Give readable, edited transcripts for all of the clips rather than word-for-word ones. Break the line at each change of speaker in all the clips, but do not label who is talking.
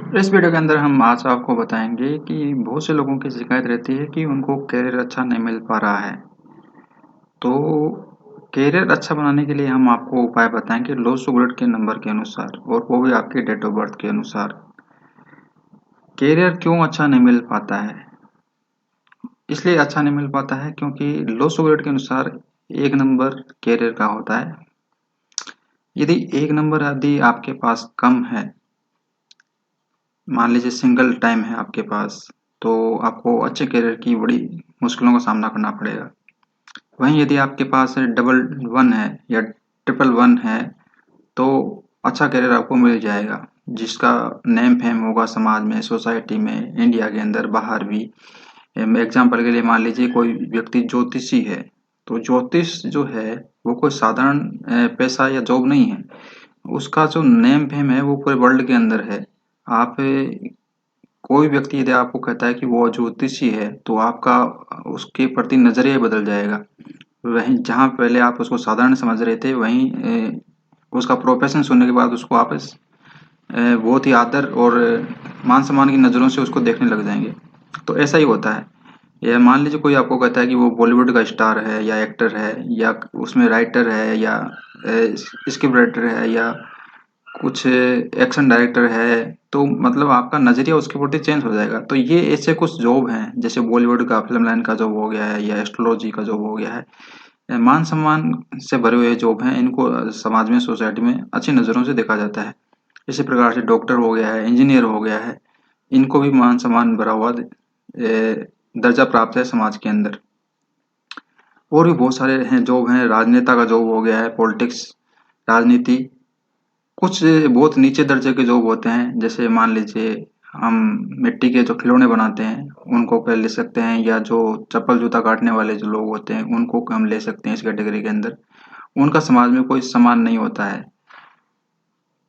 इस वीडियो के अंदर हम आज आपको बताएंगे कि बहुत से लोगों की शिकायत रहती है कि उनको करियर अच्छा नहीं मिल पा रहा है। तो करियर अच्छा बनाने के लिए हम आपको उपाय बताएंगे लो सुगरेट के नंबर के अनुसार और वो भी आपके डेट ऑफ बर्थ के अनुसार। करियर क्यों अच्छा नहीं मिल पाता है? इसलिए अच्छा नहीं मिल पाता है क्योंकि लो सुगरेट के अनुसार एक नंबर करियर का होता है। यदि एक नंबर यदि आपके पास कम है, मान लीजिए सिंगल टाइम है आपके पास, तो आपको अच्छे करियर की बड़ी मुश्किलों का सामना करना पड़ेगा। वहीं यदि आपके पास डबल वन है या ट्रिपल वन है, तो अच्छा करियर आपको मिल जाएगा, जिसका नेम फेम होगा समाज में, सोसाइटी में, इंडिया के अंदर, बाहर भी। एग्जाम्पल के लिए मान लीजिए कोई व्यक्ति ज्योतिषी है, तो ज्योतिष जो है वो कोई साधारण पेशा या जॉब नहीं है। उसका जो नेम फेम है वो पूरे वर्ल्ड के अंदर है। आप कोई व्यक्ति यदि आपको कहता है कि वो ज्योतिषी है, तो आपका उसके प्रति नजरिया बदल जाएगा। वहीं जहाँ पहले आप उसको साधारण समझ रहे थे, वहीं उसका प्रोफेशन सुनने के बाद उसको आप बहुत ही आदर और मान सम्मान की नज़रों से उसको देखने लग जाएंगे। तो ऐसा ही होता है। या मान लीजिए कोई आपको कहता है कि वो बॉलीवुड का स्टार है या एक्टर है या उसमें राइटर है या स्क्रिप्ट राइटर है या कुछ एक्शन डायरेक्टर है, तो मतलब आपका नज़रिया उसके प्रति चेंज हो जाएगा। तो ये ऐसे कुछ जॉब हैं, जैसे बॉलीवुड का फिल्म लाइन का जॉब हो गया है या एस्ट्रोलॉजी का जॉब हो गया है। मान सम्मान से भरे हुए जॉब हैं, इनको समाज में, सोसाइटी में अच्छी नज़रों से देखा जाता है। इसी प्रकार से डॉक्टर हो गया है, इंजीनियर हो गया है, इनको भी मान सम्मान भरा हुआ दर्जा प्राप्त है समाज के अंदर। और भी बहुत सारे हैं जॉब हैं, राजनेता का जॉब हो गया है, पॉलिटिक्स, राजनीति। कुछ बहुत नीचे दर्जे के जॉब होते हैं, जैसे मान लीजिए हम मिट्टी के जो खिलौने बनाते हैं उनको कर ले सकते हैं, या जो चप्पल जूता काटने वाले जो लोग होते हैं उनको हम ले सकते हैं इस कैटेगरी के अंदर। उनका समाज में कोई सम्मान नहीं होता है।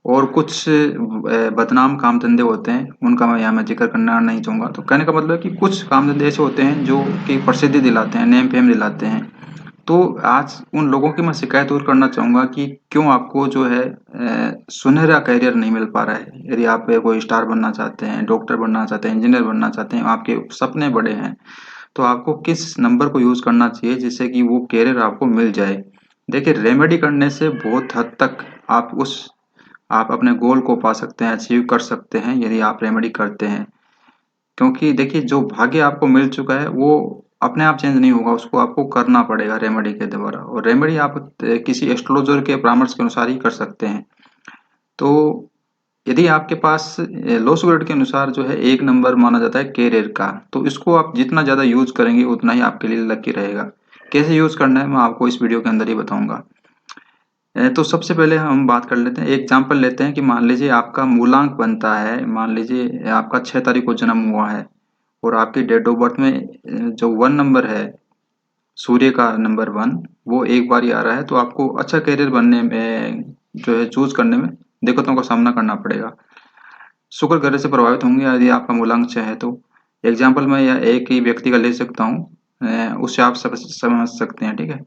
और कुछ बदनाम काम धंधे होते हैं, उनका मैं यहाँ जिक्र करना नहीं चाहूँगा। तो कहने का मतलब है कि कुछ काम धंधे ऐसे होते हैं जो कि प्रसिद्धि दिलाते हैं, नेम फेम दिलाते हैं। तो आज उन लोगों की मैं शिकायत दूर करना चाहूँगा कि क्यों आपको जो है सुनहरा करियर नहीं मिल पा रहा है। यदि आप कोई स्टार बनना चाहते हैं, डॉक्टर बनना चाहते हैं, इंजीनियर बनना चाहते हैं, आपके सपने बड़े हैं, तो आपको किस नंबर को यूज़ करना चाहिए जिससे कि वो करियर आपको मिल जाए। देखिए, रेमेडी करने से बहुत हद तक आप अपने गोल को पा सकते हैं, अचीव कर सकते हैं, यदि आप रेमेडी करते हैं। क्योंकि देखिए, जो भाग्य आपको मिल चुका है वो अपने आप चेंज नहीं होगा, उसको आपको करना पड़ेगा रेमेडी के द्वारा। और रेमेडी आप किसी एस्ट्रोलॉजर के परामर्श के अनुसार ही कर सकते हैं। तो यदि आपके पास लो सुगरेट के अनुसार जो है एक नंबर माना जाता है कैरियर का, तो इसको आप जितना ज़्यादा यूज करेंगे उतना ही आपके लिए लकी रहेगा। कैसे यूज करना है मैं आपको इस वीडियो के अंदर ही बताऊंगा। तो सबसे पहले हम बात कर लेते हैं, एग्जाम्पल लेते हैं कि मान लीजिए आपका मूलांक बनता है, मान लीजिए आपका 6 तारीख को जन्म हुआ है और आपकी डेट ऑफ बर्थ में जो वन नंबर है, सूर्य का नंबर वन, वो एक बार ही आ रहा है, तो आपको अच्छा करियर बनने में जो है चूज करने में दिक्कतों का सामना करना पड़ेगा। शुक्र ग्रह से प्रभावित होंगे यदि आपका मूलांक 6 है तो। एग्जाम्पल मैं या एक ही व्यक्ति का ले सकता हूँ, उससे आप सब समझ सकते हैं, ठीक है।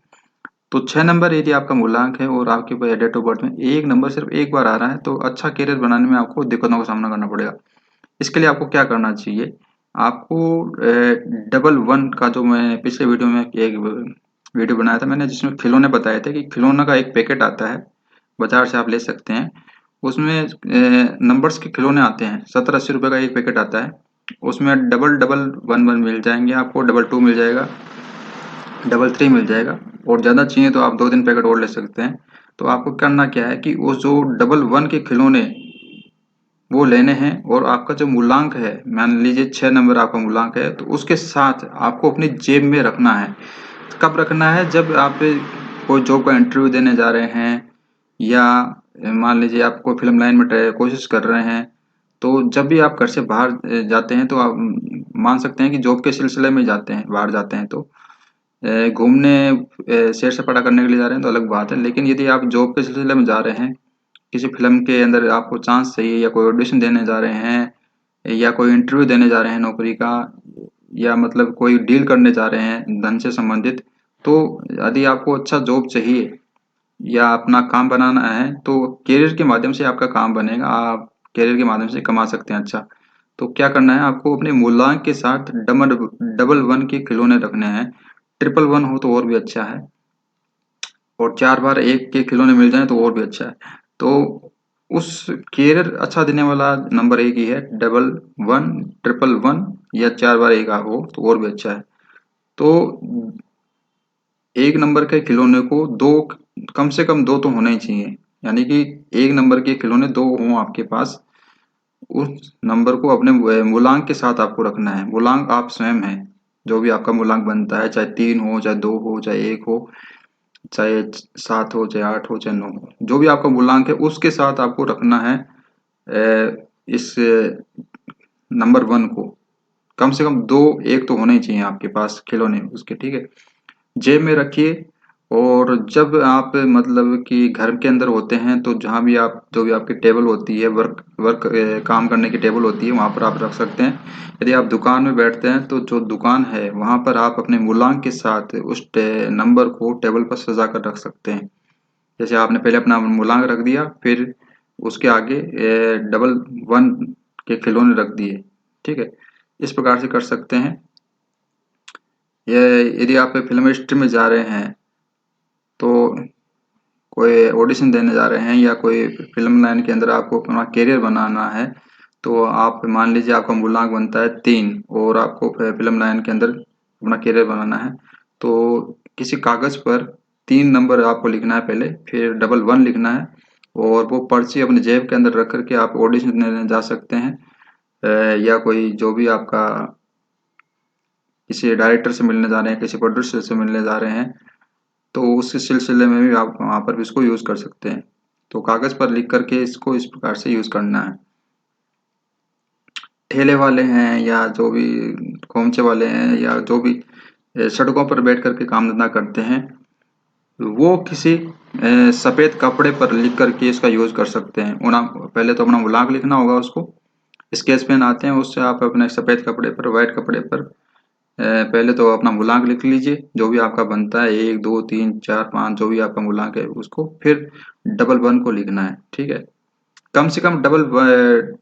तो 6 नंबर यदि आपका मूलांक है और आपकी डेट ऑफ बर्थ में एक नंबर सिर्फ एक बार आ रहा है, तो अच्छा करियर बनाने में आपको दिक्कतों का सामना करना पड़ेगा। इसके लिए आपको क्या करना चाहिए? आपको डबल वन का, जो मैं पिछले वीडियो में एक वीडियो बनाया था मैंने, जिसमें खिलौने बताए थे कि खिलौना का एक पैकेट आता है, बाजार से आप ले सकते हैं। उसमें नंबर्स के खिलौने आते हैं, 70-80 रुपए का एक पैकेट आता है। उसमें डबल डबल वन वन मिल जाएंगे आपको, डबल टू मिल जाएगा, डबल थ्री मिल जाएगा, और ज़्यादा चाहिए तो आप 2-3 पैकेट और ले सकते हैं। तो आपको करना क्या है कि वो जो डबल वन के खिलौने वो लेने हैं, और आपका जो मूलांक है, मान लीजिए 6 नंबर आपका मूलांक है, तो उसके साथ आपको अपनी जेब में रखना है। कब रखना है? जब आप कोई जॉब का इंटरव्यू देने जा रहे हैं, या मान लीजिए आप कोई फिल्म लाइन में कोशिश कर रहे हैं, तो जब भी आप घर से बाहर जाते हैं, तो आप मान सकते हैं कि जॉब के सिलसिले में जाते हैं, बाहर जाते हैं, तो घूमने सैर सपाटा करने के लिए जा रहे हैं तो अलग बात है। लेकिन यदि आप जॉब के सिलसिले में जा रहे हैं, किसी फिल्म के अंदर आपको चांस चाहिए, या कोई ऑडिशन देने जा रहे हैं, या कोई इंटरव्यू देने जा रहे हैं नौकरी का, या मतलब कोई डील करने जा रहे हैं धन से संबंधित, तो यदि आपको अच्छा जॉब चाहिए या अपना काम बनाना है, तो करियर के माध्यम से आपका काम बनेगा। आप कैरियर के माध्यम से कमा सकते हैं अच्छा। तो क्या करना है आपको, अपने मूलांक के साथ डबल डबल वन के खिलौने रखने हैं। ट्रिपल वन हो तो और भी अच्छा है, और 4 बार 1 के खिलौने मिल जाएँ तो और भी अच्छा है। तो उस कैरियर अच्छा देने वाला नंबर एक ही है, डबल वन, ट्रिपल वन या 4 बार 1 हो तो और भी अच्छा है। तो एक नंबर के खिलौने को दो, कम से कम 2 तो होने ही चाहिए। यानी कि एक नंबर के खिलौने 2 हों आपके पास। उस नंबर को अपने मूलांक के साथ आपको रखना है। मूलांक आप स्वयं हैं, जो भी आपका मूलांक बनता है, चाहे 3 हो, चाहे 2 हो, चाहे 1 हो, चाहे 7 हो, चाहे 8 हो, चाहे 9 हो, जो भी आपका मूलांक है उसके साथ आपको रखना है इस नंबर वन को। कम से कम 2 1 तो होने ही चाहिए आपके पास खिलौने उसके, ठीक है। जेब में रखिए, और जब आप मतलब कि घर के अंदर होते हैं तो जहाँ भी आप, जो भी आपकी टेबल होती है, वर्क वर्क काम करने की टेबल होती है, वहाँ पर आप रख सकते हैं। यदि आप दुकान में बैठते हैं तो जो दुकान है वहाँ पर आप अपने मूलांक के साथ उस नंबर को टेबल पर सजा कर रख सकते हैं। जैसे आपने पहले अपना मूलांक रख दिया, फिर उसके आगे डबल वन के खिलौने रख दिए, ठीक है। इस प्रकार से कर सकते हैं। यदि आप फिल्म इंडस्ट्री में जा रहे हैं, तो कोई ऑडिशन देने जा रहे हैं या कोई फिल्म लाइन के अंदर आपको अपना करियर बनाना है, तो आप मान लीजिए आपका मूलांक बनता है 3 और आपको फिल्म लाइन के अंदर अपना करियर बनाना है, तो किसी कागज़ पर 3 नंबर आपको लिखना है पहले, फिर डबल वन लिखना है, और वो पर्ची अपने जेब के अंदर रख कर के आप ऑडिशन देने जा सकते हैं। या कोई जो भी आपका, किसी डायरेक्टर से मिलने जा रहे हैं, किसी प्रोड्यूसर से मिलने जा रहे हैं, तो उस सिलसिले में भी आप वहाँ पर भी इसको यूज़ कर सकते हैं। तो कागज़ पर लिख करके इसको इस प्रकार से यूज़ करना है। ठेले वाले हैं या जो भी खोमचे वाले हैं या जो भी सड़कों पर बैठ कर के काम धंधा करते हैं, वो किसी सफ़ेद कपड़े पर लिख कर के इसका यूज़ कर सकते हैं। पहले तो अपना मूलांक लिखना होगा उसको, स्केच पेन आते हैं उससे आप अपने सफ़ेद कपड़े पर, वाइट कपड़े पर पहले तो अपना मूलांक लिख लीजिए, जो भी आपका बनता है 1 2 3 4 5, जो भी आपका मूलांक है उसको, फिर डबल वन को लिखना है, ठीक है। कम से कम डबल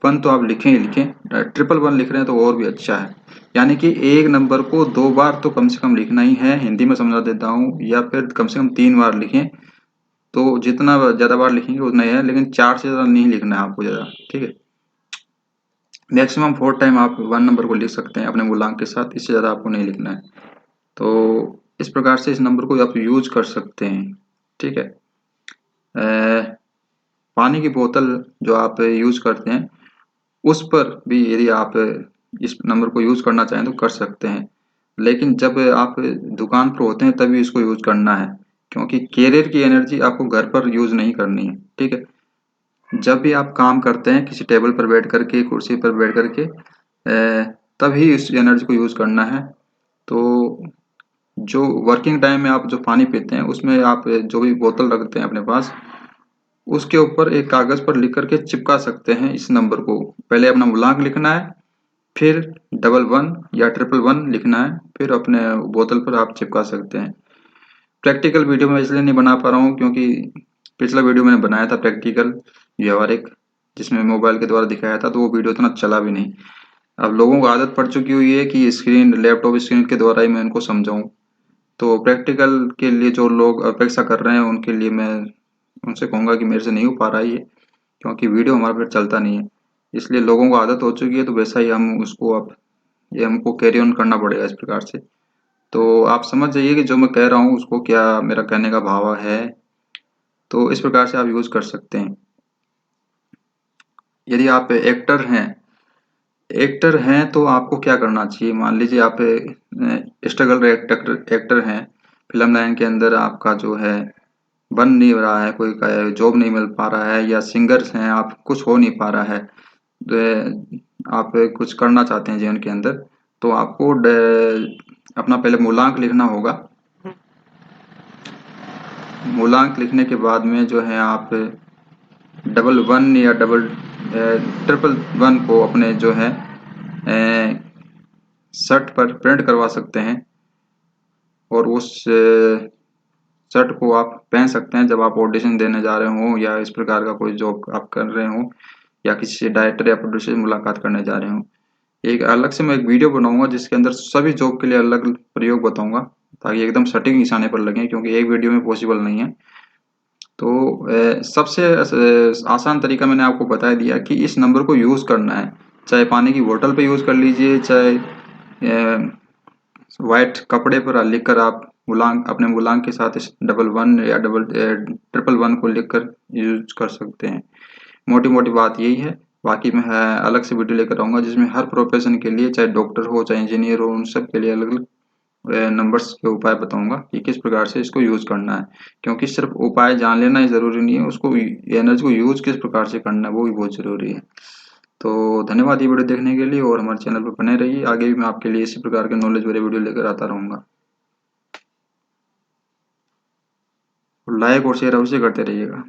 वन तो आप लिखें ही लिखें, ट्रिपल वन लिख रहे हैं तो और भी अच्छा है। यानी कि एक नंबर को 2 बार तो कम से कम लिखना ही है, हिंदी में समझा देता हूँ, या फिर कम से कम 3 बार लिखें। तो जितना ज़्यादा बार लिखेंगे उतना ही है, लेकिन 4 से ज़्यादा नहीं लिखना है आपको ज़्यादा, ठीक है। मैक्सिमम 4 टाइम आप 1 नंबर को लिख सकते हैं अपने मूलांक के साथ, इससे ज़्यादा आपको नहीं लिखना है। तो इस प्रकार से इस नंबर को आप यूज़ कर सकते हैं, ठीक है। पानी की बोतल जो आप यूज़ करते हैं, उस पर भी यदि आप इस नंबर को यूज़ करना चाहें तो कर सकते हैं। लेकिन जब आप दुकान पर होते हैं तभी इसको यूज़ करना है, क्योंकि कैरियर की एनर्जी आपको घर पर यूज़ नहीं करनी है, ठीक है। जब भी आप काम करते हैं किसी टेबल पर बैठ कर के, कुर्सी पर बैठ कर के, तभी इस एनर्जी को यूज़ करना है। तो जो वर्किंग टाइम में आप जो पानी पीते हैं उसमें आप जो भी बोतल रखते हैं अपने पास, उसके ऊपर एक कागज़ पर लिख कर के चिपका सकते हैं इस नंबर को। पहले अपना मूलांक लिखना है, फिर डबल वन या ट्रिपल वन लिखना है, फिर अपने बोतल पर आप चिपका सकते हैं। प्रैक्टिकल वीडियो मैं इसलिए नहीं बना पा रहा हूँ क्योंकि पिछला वीडियो मैंने बनाया था प्रैक्टिकल व्यवहारिक, जिसमें मोबाइल के द्वारा दिखाया था, तो वो वीडियो इतना चला भी नहीं। अब लोगों को आदत पड़ चुकी हुई है कि स्क्रीन, लैपटॉप स्क्रीन के द्वारा ही मैं इनको समझाऊं। तो प्रैक्टिकल के लिए जो लोग अपेक्षा कर रहे हैं उनके लिए मैं उनसे कहूँगा कि मेरे से नहीं हो पा रहा है ये, क्योंकि वीडियो हमारे पे चलता नहीं है। इसलिए लोगों को आदत हो चुकी है, तो वैसा ही हम उसको अब, ये हमको कैरी ऑन करना पड़ेगा इस प्रकार से। तो आप समझ जाइए कि जो मैं कह रहा हूँ उसको क्या मेरा कहने का भाव है। तो इस प्रकार से आप यूज़ कर सकते हैं। यदि आप एक्टर हैं तो आपको क्या करना चाहिए, मान लीजिए आप स्ट्रगल एक्टर एक्टर हैं, फिल्म लाइन के अंदर आपका जो है बन नहीं रहा है, कोई जॉब नहीं मिल पा रहा है, या सिंगर्स हैं आप, कुछ हो नहीं पा रहा है, आप कुछ करना चाहते हैं जीवन के अंदर, तो आपको अपना पहले मूलांक लिखना होगा। मूलांक लिखने के बाद में जो है आप डबल वन या ट्रिपल वन को अपने जो है शर्ट पर प्रिंट करवा सकते हैं, और उस शर्ट को आप पहन सकते हैं जब आप ऑडिशन देने जा रहे हो या इस प्रकार का कोई जॉब आप कर रहे हो। या किसी से डायरेक्टर या प्रोड्यूसर से मुलाकात करने जा रहे हो। एक अलग से मैं एक वीडियो बनाऊंगा जिसके अंदर सभी जॉब के लिए अलग प्रयोग बताऊंगा, ताकि एकदम सटीक निशाने पर लगे, क्योंकि एक वीडियो में पॉसिबल नहीं है। तो सबसे आसान तरीका मैंने आपको बता दिया कि इस नंबर को यूज़ करना है, चाहे पानी की बोतल पे यूज़ कर लीजिए, चाहे वाइट कपड़े पर लिखकर आप मूलांक अपने मूलांक के साथ इस डबल वन या ट्रिपल वन को लिखकर यूज कर सकते हैं। मोटी मोटी बात यही है। बाकी मैं अलग से वीडियो लेकर आऊंगा जिसमें हर प्रोफेशन के लिए, चाहे डॉक्टर हो चाहे इंजीनियर हो, उन सब के लिए अलग अलग नंबर्स के उपाय बताऊंगा कि किस प्रकार से इसको यूज करना है। क्योंकि सिर्फ उपाय जान लेना ही जरूरी नहीं है, उसको एनर्जी को यूज किस प्रकार से करना है वो भी बहुत जरूरी है। तो धन्यवाद ये वीडियो देखने के लिए, और हमारे चैनल पर बने रहिए, आगे भी मैं आपके लिए इसी प्रकार के नॉलेज वाले वीडियो लेकर आता रहूंगा। लाइक और शेयर अवश्य करते रहिएगा।